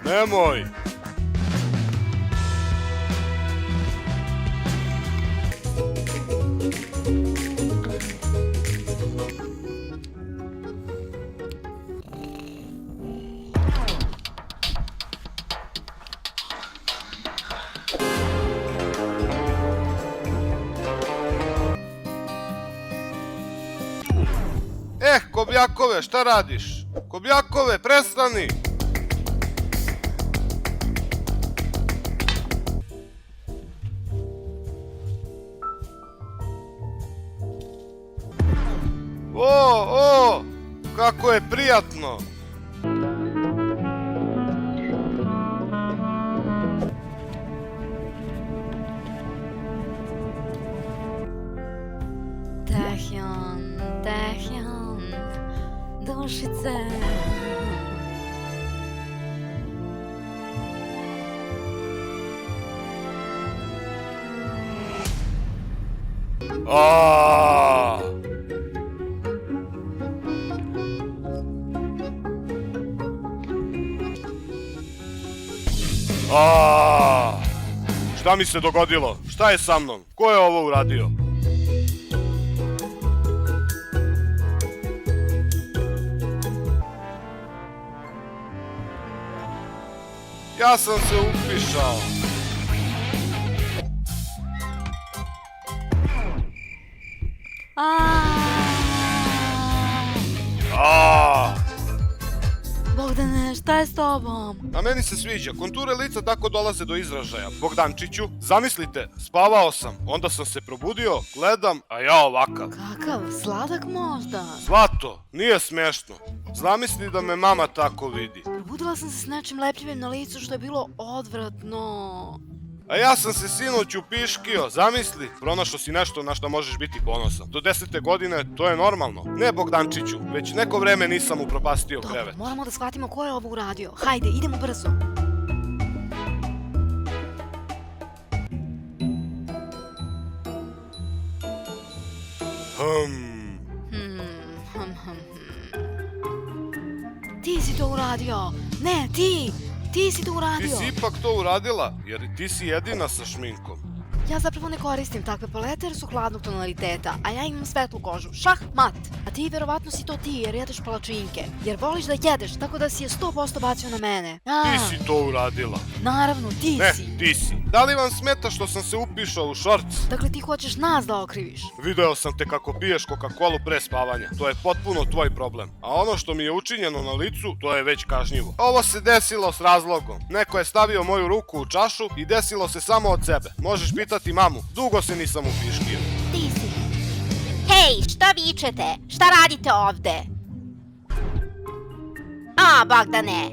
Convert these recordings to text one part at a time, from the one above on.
Nemoj! Kobjakove, šta radiš? Kobjakove, prestani! O, kako je prijatno! Tehjan, dušice. Šta mi se dogodilo? Šta je sa mnom? Ko je ovo uradio? Ja sam se upišao. Bogdane, šta je s tobom? A meni se sviđa, konture lica tako dolaze do izražaja. Bogdančiću, zamislite, spavao sam, onda sam se probudio, gledam, a ja ovakav. Kakav, sladak možda? Zlato, nije smešno. Zamisli da me mama tako vidi. Probudila sam se s nečim lepljivim na licu što je bilo odvratno. A ja sam se sinoć upiškio, zamisli, pronašao si nešto na što možeš biti ponosan. Do 10. godine to je normalno. Ne Bogdančiću, već neko vreme nisam upropastio krevet. Dobro, moramo da shvatimo ko je ovo uradio. Hajde, idemo brzo. Ti si to uradio. Ne, ti! Ti si to uradio. Ti si ipak to uradila, jer ti si jedina sa šminkom. Ja zapravo ne koristim takve palete jer su hladnog tonaliteta, a ja imam svetlu kožu. Šah, mat. A ti verovatno si to ti jer jedeš palačinke. Jer voliš da jedeš, tako da si je 100% bacio na mene. Ti si to uradila. Naravno, ti si. Ne, ti si. Da li vam smeta što sam se upišao u šorc? Dakle, ti hoćeš nas da okriviš. Video sam te kako piješ Coca-Colu pre spavanja. To je potpuno tvoj problem. A ono što mi je učinjeno na licu, to je već kažnjivo. Ovo se desilo s razlogom. Neko je stavio moju ruku u čašu i desilo se samo od sebe. Možeš pitati mamu. Dugo se nisam upiškio. Ti si. Hej, šta vičete? Šta radite ovde? Bogdane.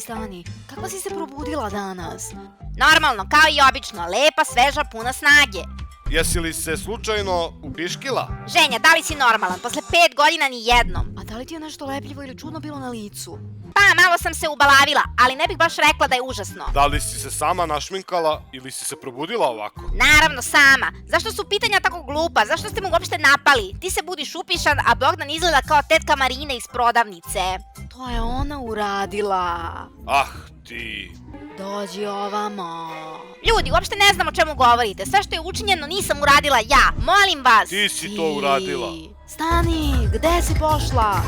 Stani. Kakva si se probudila danas? Normalno, kao i obično, lepa, sveža, puna snage. Jesi li se slučajno upiškila? Ženja, da li si normalan? Posle 5 godina ni jednom. A da li ti je nešto lepljivo ili čudno bilo na licu? Pa, malo sam se ubalavila, ali ne bih baš rekla da je užasno. Da li si se sama našminkala ili si se probudila ovako? Naravno, sama. Zašto su pitanja tako glupa? Zašto ste mu uopšte napali? Ti se budiš upišan, a Bogdan izgleda kao tetka Marina iz prodavnice. To je ona uradila. Ti... Dođi ovamo. Ljudi, uopšte ne znam o čemu govorite. Sve što je učinjeno nisam uradila ja. Molim vas. Ti si to uradila. Stani, gde si pošla?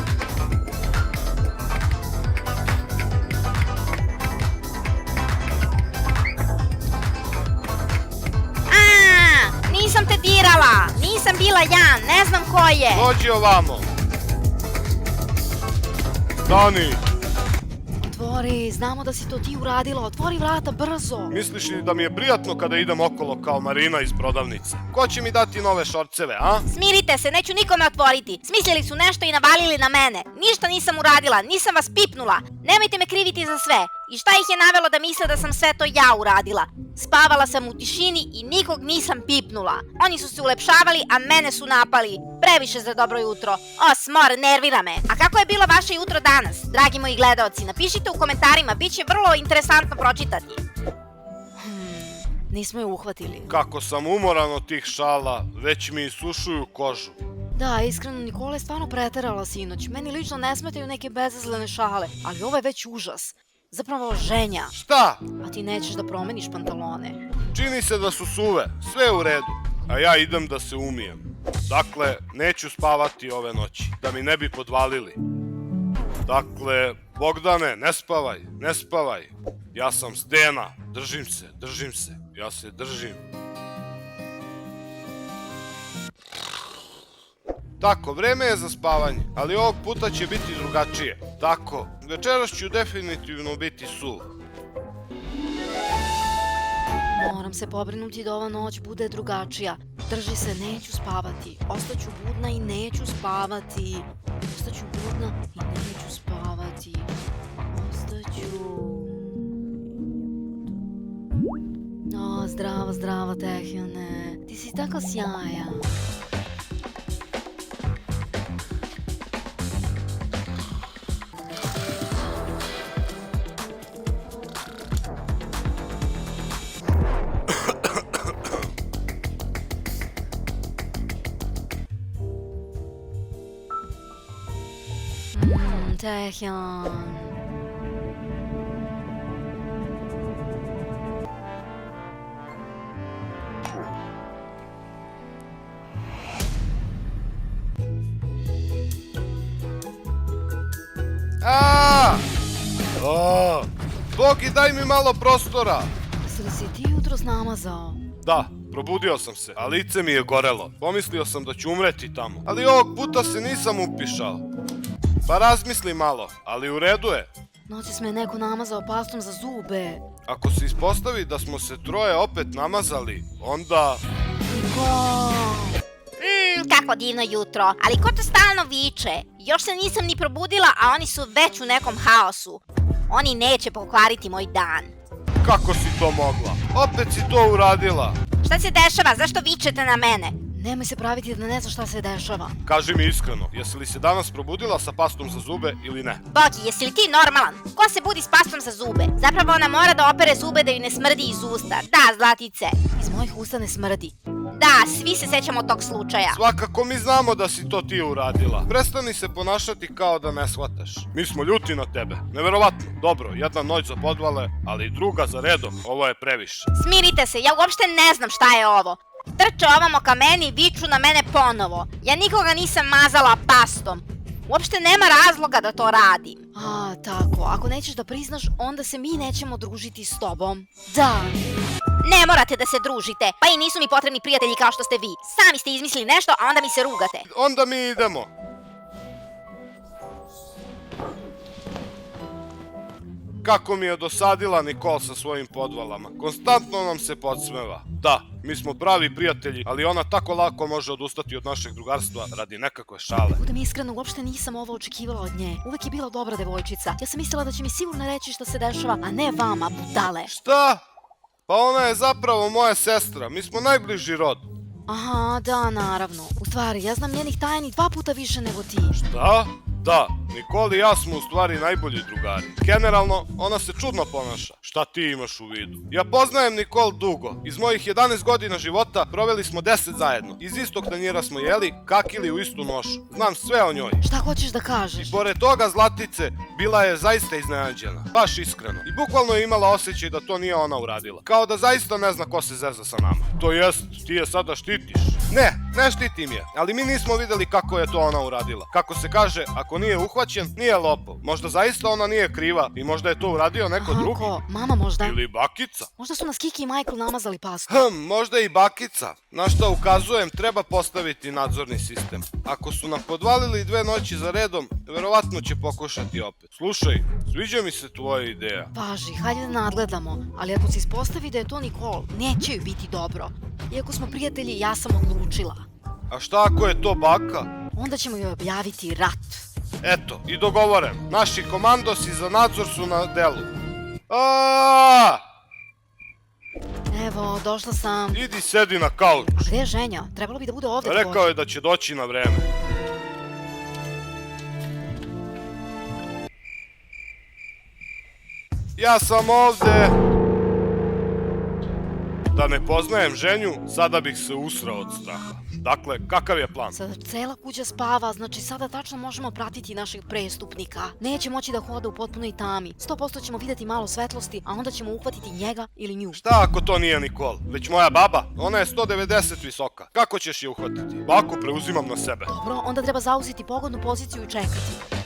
Nisam te dirala. Nisam bila ja. Ne znam ko je. Dođi ovamo. Stani. Otvori, znamo da si to ti uradila, otvori vrata brzo. Misliš li da mi je prijatno kada idem okolo kao Marina iz prodavnice? Ko će mi dati nove šorceve, a? Smirite se, neću nikome otvoriti. Smislili su nešto i navalili na mene. Ništa nisam uradila, nisam vas pipnula. Nemojte me kriviti za sve. I šta ih je navelo da misle da sam sve to ja uradila? Spavala sam u tišini i nikog nisam pipnula. Oni su se ulepšavali, a mene su napali. Previše za dobro jutro. Smor, nervira me. A kako je bilo vaše jutro danas, dragi moji gledaoci? Napišite u komentarima, bit će vrlo interesantno pročitati. Nismo je uhvatili. Kako sam umoran od tih šala, već mi isušuju kožu. Da, iskreno, Nikola je stvarno preterala sinoć. Meni lično ne smetaju neke bezazlene šale, ali ovo je već užas. Zapravo ženja. Šta? A ti nećeš da promeniš pantalone. Čini se da su suve, sve u redu, a ja idem da se umijem. Dakle, neću spavati ove noći, da mi ne bi podvalili. Dakle, Bogdane, ne spavaj, ne spavaj. Ja sam Stena, držim se, ja se držim. Tako, vreme je za spavanje, ali ovog puta će biti drugačije. Tako, večeras ću definitivno biti suv. Moram se pobrinuti da ova noć bude drugačija. Drži se, neću spavati. Ostaću budna i neću spavati. Ostaću budna i neću spavati. Ostaću... O, zdravo, Tehjone. Ti si tako sjajan. Tehjan. Bogi, daj mi malo prostora. Jesi li si ti jutros namazao? Da, probudio sam se, a lice mi je gorelo. Pomislio sam da ću umreti tamo, ali ovog puta se nisam upišao. Pa razmisli malo, ali u redu je. Noći me neko namazao pastom za zube. Ako se ispostavi da smo se troje opet namazali, onda... Niko! Kako divno jutro, ali ko to stalno viče? Još se nisam ni probudila, a oni su već u nekom haosu. Oni neće pokvariti moj dan. Kako si to mogla? Opet si to uradila. Šta se dešava? Zašto vičete na mene? Nemoj se praviti da ne znaš šta se dešava. Kaži mi iskreno, jesi li se danas probudila sa pastom za zube ili ne? Bogi, jesi li ti normalan? Ko se budi s pastom za zube? Zapravo ona mora da opere zube da ju ne smrdi iz usta. Da, Zlatice. Iz mojih usta ne smrdi. Da, svi se sećamo tog slučaja. Svakako mi znamo da si to ti uradila. Prestani se ponašati kao da ne shvataš. Mi smo ljuti na tebe. Neverovatno. Dobro, jedna noć za podvale, ali druga za redom. Ovo je previše. Smirite se, ja uopšte ne znam šta je ovo. Trče ovamo ka meni i viču na mene ponovo. Ja nikoga nisam mazala pastom. Uopšte nema razloga da to radim. A, tako. Ako nećeš da priznaš, onda se mi nećemo družiti s tobom. Da. Ne morate da se družite, pa i nisu mi potrebni prijatelji kao što ste vi. Sami ste izmislili nešto, a onda mi se rugate. Onda mi idemo. Kako mi je dosadila Nikol sa svojim podvalama. Konstantno nam se podsmeva. Da, mi smo pravi prijatelji, ali ona tako lako može odustati od našeg drugarstva radi nekakve šale. Budem iskreno, uopšte nisam ovo očekivala od nje. Uvek je bila dobra devojčica. Ja sam mislila da će mi sigurno reći šta se dešava, a ne vama, budale. Šta? Pa ona je zapravo moja sestra, mi smo najbliži rod. Aha, da, naravno. U stvari, ja znam njenih tajni 2 puta više nego ti. Šta? Da, Nikol i ja smo u stvari najbolji drugari. Generalno, ona se čudno ponaša. Šta ti imaš u vidu? Ja poznajem Nikol dugo. Iz mojih 11 godina života proveli smo 10 zajedno. Iz istog tanjira smo jeli, kakili u istu nošu. Znam sve o njoj. Šta hoćeš da kažeš? I pored toga Zlatice bila je zaista iznenađena. Baš iskreno. I bukvalno je imala osjećaj da to nije ona uradila. Kao da zaista ne zna ko se zeza sa nama. To jest, ti je sada štitiš. Ne štitim je, ali mi nismo videli kako je to ona uradila. Kako se kaže, ako nije uhvaćen, nije lopov. Možda zaista ona nije kriva i možda je to uradio neko drugi. Ko? Mama možda? Ili bakica. Možda su nas Kiki i Michael namazali pastom. Možda i bakica. Na šta ukazujem, treba postaviti nadzorni sistem. Ako su nam podvalili 2 noći za redom, verovatno će pokušati opet. Slušaj, sviđa mi se tvoja ideja. Važi, hajde da nadgledamo, ali ako se ispostavi da je to Nikol, neće joj biti dobro. Iako smo prijatelji, ja sam odlučila. A šta ako je to baka? Onda ćemo joj objaviti rat. Eto, i dogovoren. Naši komandosi za nadzor su na delu. Aaaa! Evo, došla sam. Idi sedi na kauč. A gde je ženja? Trebalo bi da bude ovde. Rekao je da će doći na vreme. Ja sam ovde. Da ne poznajem ženju, sada bih se usrao od straha. Dakle, kakav je plan? Sada cela kuća spava, znači sada tačno možemo pratiti našeg prestupnika. Neće moći da hoda u potpunoj tami. 100% ćemo vidjeti malo svetlosti, a onda ćemo uhvatiti njega ili nju. Šta ako to nije Nikol? Već moja baba? Ona je 190 visoka. Kako ćeš je uhvatiti? Baku preuzimam na sebe. Dobro, onda treba zauzeti pogodnu poziciju i čekati.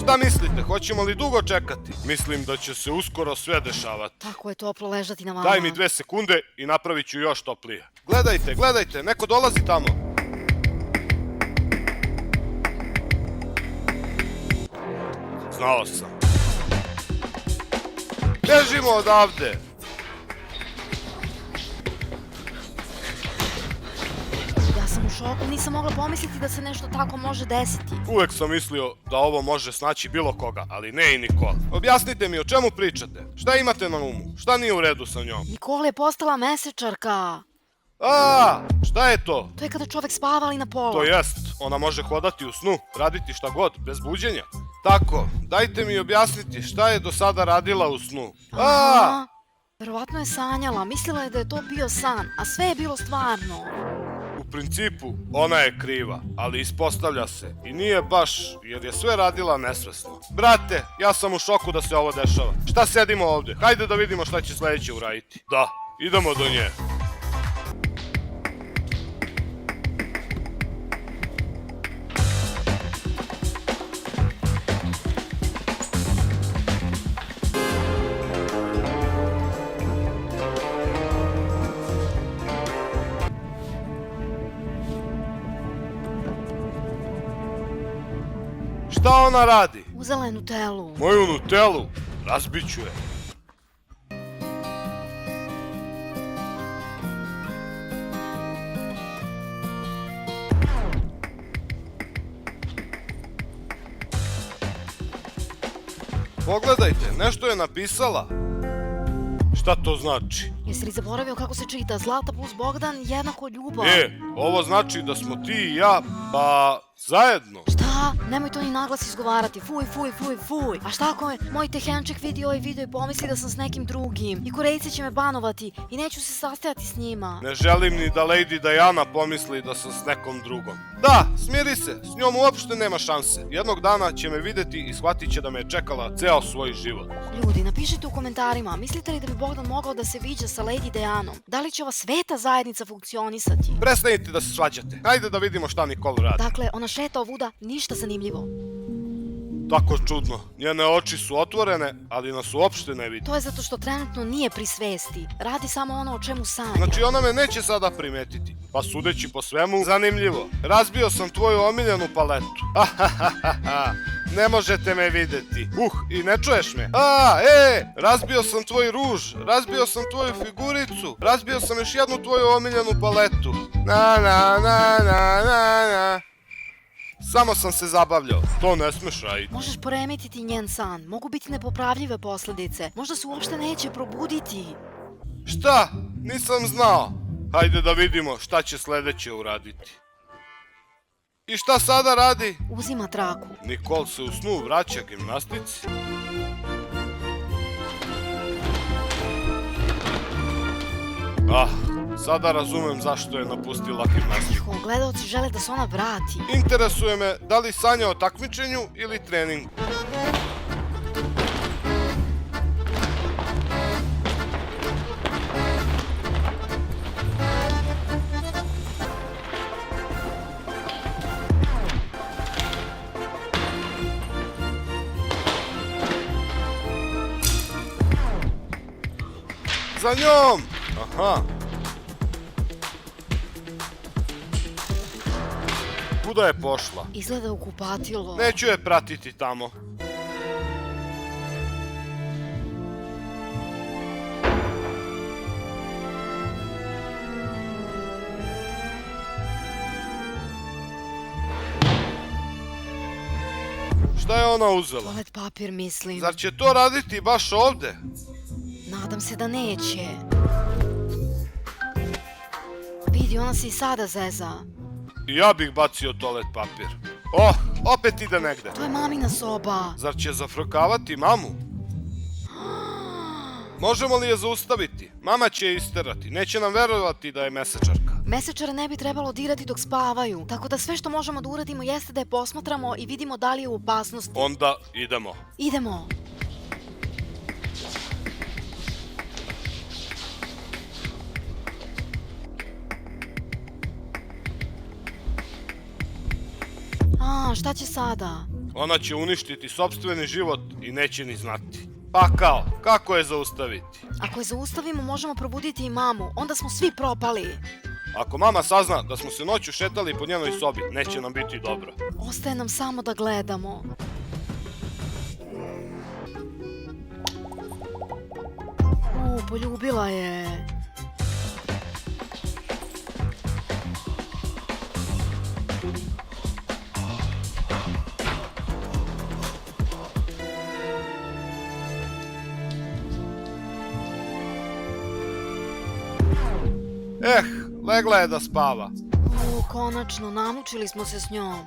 Šta mislite, hoćemo li dugo čekati? Mislim da će se uskoro sve dešavati. Tako je toplo ležati na vama. Daj mi 2 sekunde i napravit ću još toplije. Gledajte, gledajte, neko dolazi tamo. Znao sam. Bežimo odavde! Ja sam u šoku, nisam mogla pomisliti da se nešto tako može desiti. Uvek sam mislio da ovo može snaći bilo koga, ali ne i Nikol. Objasnite mi o čemu pričate. Šta imate na umu? Šta nije u redu sa njom? Nikole je postala mesečarka. Šta je to? To je kada čovek spava ali na pola. To jest, ona može hodati u snu, raditi šta god, bez buđenja. Tako, dajte mi objasniti šta je do sada radila u snu. Aha, verovatno je sanjala, mislila je da je to bio san, a sve je bilo stvarno. U principu, ona je kriva, ali ispostavlja se i nije baš, jer je sve radila nesvesno. Brate, ja sam u šoku da se ovo dešava. Šta sedimo ovdje? Hajde da vidimo šta će sledeće uraditi. Da, idemo do nje. Šta ona radi? Uzela je Nutellu. Moju Nutellu? Razbiću je. Pogledajte, nešto je napisala. Šta to znači? Jesi li zaboravio kako se čita? Zlata plus Bogdan jednako ljubav. Ovo znači da smo ti i ja, pa zajedno. Šta? Nemoj to ni naglas izgovarati. Fuj, fuj, fuj, fuj. A šta ako je moj tehenček vidi ovaj video i pomisli da sam s nekim drugim? I Korejci će me banovati i neću se sastajati s njima. Ne želim ni da Lady Diana pomisli da sam s nekom drugom. Da, smiri se, s njom uopšte nema šanse. Jednog dana će me videti i shvatit će da me je čekala ceo svoj život. Ljudi, napišite u komentarima, mislite li da bi Bogdan mogao da se viđa sa Lady Dianom? Da li će ova sveta zajednica funkcionisati? Prestanite da se svađate. Hajde da vidimo šta Nikol radi. Dakle, ona šeta ovuda, ništa zanimljivo. Tako čudno. Njene oči su otvorene, ali nas uopšte ne vidi. To je zato što trenutno nije pri svesti. Radi samo ono o čemu sanja. Znači ona me neće sada primetiti. Pa sudeći po svemu, zanimljivo. Razbio sam tvoju omiljenu paletu. Ne možete me videti. I ne čuješ me. Razbio sam tvoj ruž, razbio sam tvoju figuricu, razbio sam još jednu tvoju omiljenu paletu. Na. Samo sam se zabavljao. To ne smeš raditi. Možeš poremetiti njen san. Mogu biti nepopravljive posledice. Možda se uopšte neće probuditi. Šta? Nisam znao. Hajde da vidimo šta će sledeće uraditi. I šta sada radi? Uzima traku. Nikol se u snu vraća gimnastici. Sada razumem zašto je napustila gimnastiku. Tiho, gledaoci žele da se ona vrati. Interesuje me da li sanja o takmičenju ili treningu. Za njom! Aha. Kuda je pošla? Izgleda u kupatilo. Neću je pratiti tamo. Šta je ona uzela? Toalet papir, mislim. Zar će to raditi baš ovde? Nadam se da neće. Vidi, ona se i sada zeza. I ja bih bacio toalet papir. Opet ide negde. To je mamina soba. Zar će zafrkavati mamu? Možemo li je zaustaviti? Mama će je isterati, neće nam verovati da je mesečarka. Mesečare ne bi trebalo dirati dok spavaju, tako da sve što možemo da uradimo jeste da je posmatramo i vidimo da li je u opasnosti. Onda idemo. Idemo. Šta će sada? Ona će uništiti sopstveni život i neće ni znati. Pa kao, kako je zaustaviti? Ako je zaustavimo, možemo probuditi i mamu, onda smo svi propali. Ako mama sazna da smo se noću šetali po njenoj sobi, neće nam biti dobro. Ostaje nam samo da gledamo. Poljubila je. Legla je da spava. Konačno, namučili smo se s njom.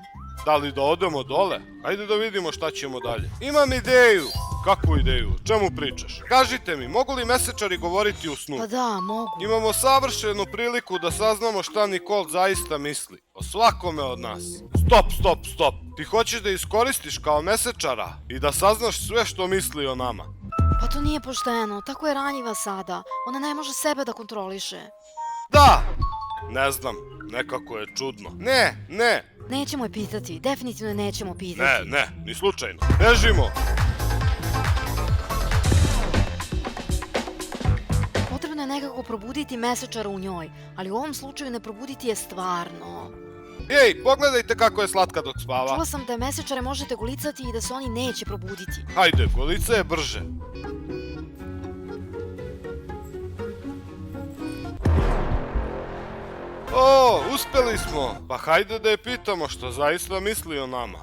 Da li da odemo dole? Ajde da vidimo šta ćemo dalje. Imam ideju. Kakvu ideju? Čemu pričaš? Kažite mi, mogu li mesečari govoriti u snu? Pa da, mogu. Imamo savršenu priliku da saznamo šta Nikol zaista misli. O svakome od nas. Stop. Ti hoćeš da iskoristiš kao mesečara i da saznaš sve što misli o nama. Pa to nije pošteno, tako je ranjiva sada. Ona ne može sebe da kontroliše. Da! Ne znam, nekako je čudno. Ne! Nećemo je pitati, definitivno je nećemo pitati. Ne, ni slučajno. Bežimo! Potrebno je nekako probuditi mesečara u njoj, ali u ovom slučaju ne probuditi je stvarno. Ej, pogledajte kako je slatka dok spava. Čula sam da je mesečare možete golicati i da se oni neće probuditi. Hajde, golica je brže. Uspeli smo! Pa hajde da je pitamo što zaista misli o nama.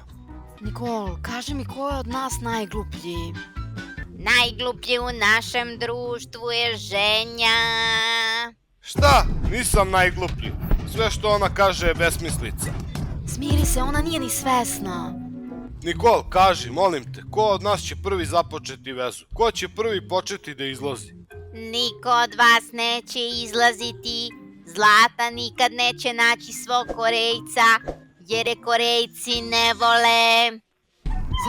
Nikol, kaži mi ko je od nas najgluplji? Najgluplji u našem društvu je ženja. Šta? Nisam najgluplji. Sve što ona kaže je besmislica. Smiri se, ona nije ni svesna. Nikol, kaži, molim te, ko od nas će prvi započeti vezu? Ko će prvi početi da izlazi? Niko od vas neće izlaziti. Zlata nikad neće naći svog Korejca, jer je Korejci ne vole.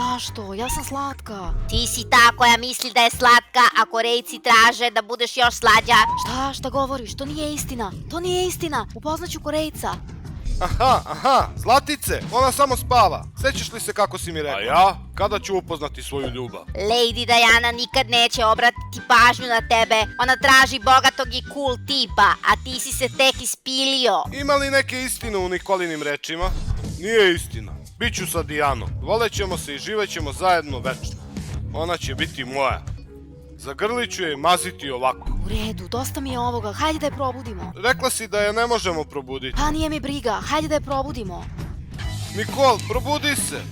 Zašto? Ja sam slatka. Ti si ta koja misli da je slatka, a Korejci traže da budeš još slađa. Šta govoriš? To nije istina. Upoznaću Korejca. Aha, Zlatice, ona samo spava. Sećaš li se kako si mi rekla? A ja? Kada ću upoznati svoju ljubav? Lady Diana nikad neće obratiti pažnju na tebe. Ona traži bogatog i cool tipa, a ti si se tek ispilio. Ima li neke istine u Nikolinim rečima? Nije istina. Biću sa Dijanom. Volećemo se i živećemo zajedno večno. Ona će biti moja. Zagrlit ću je i maziti ovako. U redu, dosta mi je ovoga, hajde da je probudimo. Rekla si da je ne možemo probuditi. Pa nije mi briga, hajde da je probudimo. Nikol, probudi se!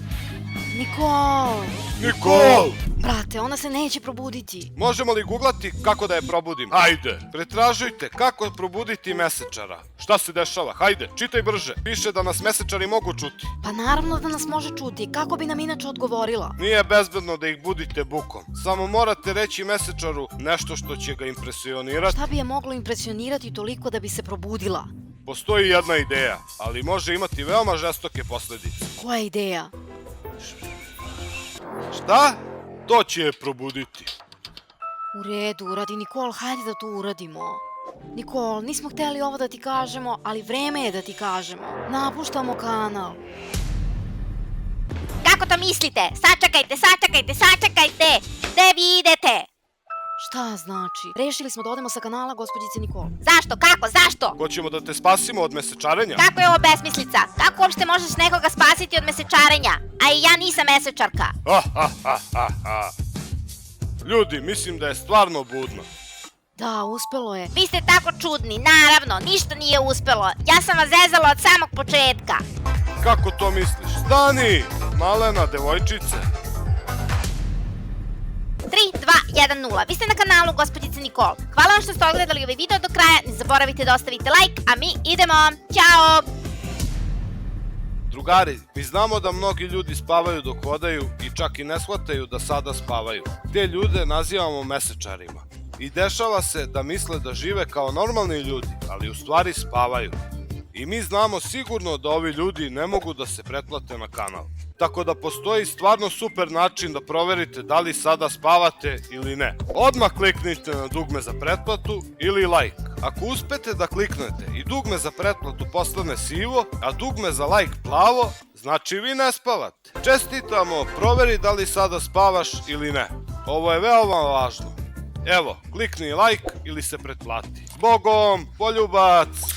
Nikol! Brate, ona se neće probuditi. Možemo li googlati kako da je probudimo? Hajde, pretražujte kako probuditi mesečara. Šta se dešava? Hajde, čitaj brže. Piše da nas mesečari mogu čuti. Pa naravno da nas može čuti, kako bi nam inače odgovorila? Nije bezbedno da ih budite bukom. Samo morate reći mesečaru nešto što će ga impresionirati. Šta bi je moglo impresionirati toliko da bi se probudila? Postoji jedna ideja, ali može imati veoma žestoke posledice. Koja ideja? Šta? To će je probuditi. U redu, radi Nikol, hajde da to uradimo. Nikol, nismo hteli ovo da ti kažemo, ali vreme je da ti kažemo. Napuštamo kanal. Kako to mislite? Sačekajte! Gde vi idete? Šta znači? Rešili smo da odemo sa kanala, gospođice Nikol. Zašto? Kako? Zašto? Hoćemo da te spasimo od mesečarenja? Kako je ovo besmislica? Kako uopšte možeš nekoga spasiti od mesečarenja? A i ja nisam mesečarka. Ljudi, mislim da je stvarno budno. Da, uspelo je. Vi ste tako čudni, naravno, ništa nije uspelo. Ja sam vas zezala od samog početka. Kako to misliš? Stani, malena devojčice. 3, 2, 1, 0. Vi ste na kanalu gospođice Nikol. Hvala vam što ste odgledali ovaj video do kraja. Ne zaboravite da ostavite like, a mi idemo. Ćao! Drugari, mi znamo da mnogi ljudi spavaju dok hodaju i čak i ne shvataju da sada spavaju. Te ljude nazivamo mesečarima. I dešava se da misle da žive kao normalni ljudi, ali u stvari spavaju. I mi znamo sigurno da ovi ljudi ne mogu da se pretplate na kanal. Tako da postoji stvarno super način da proverite da li sada spavate ili ne. Odmah kliknite na dugme za pretplatu ili like. Ako uspete da kliknete i dugme za pretplatu postane sivo, a dugme za like plavo, znači vi ne spavate. Čestitamo, proveri da li sada spavaš ili ne. Ovo je veoma važno. Evo, klikni like ili se pretplati. Zbogom, poljubac!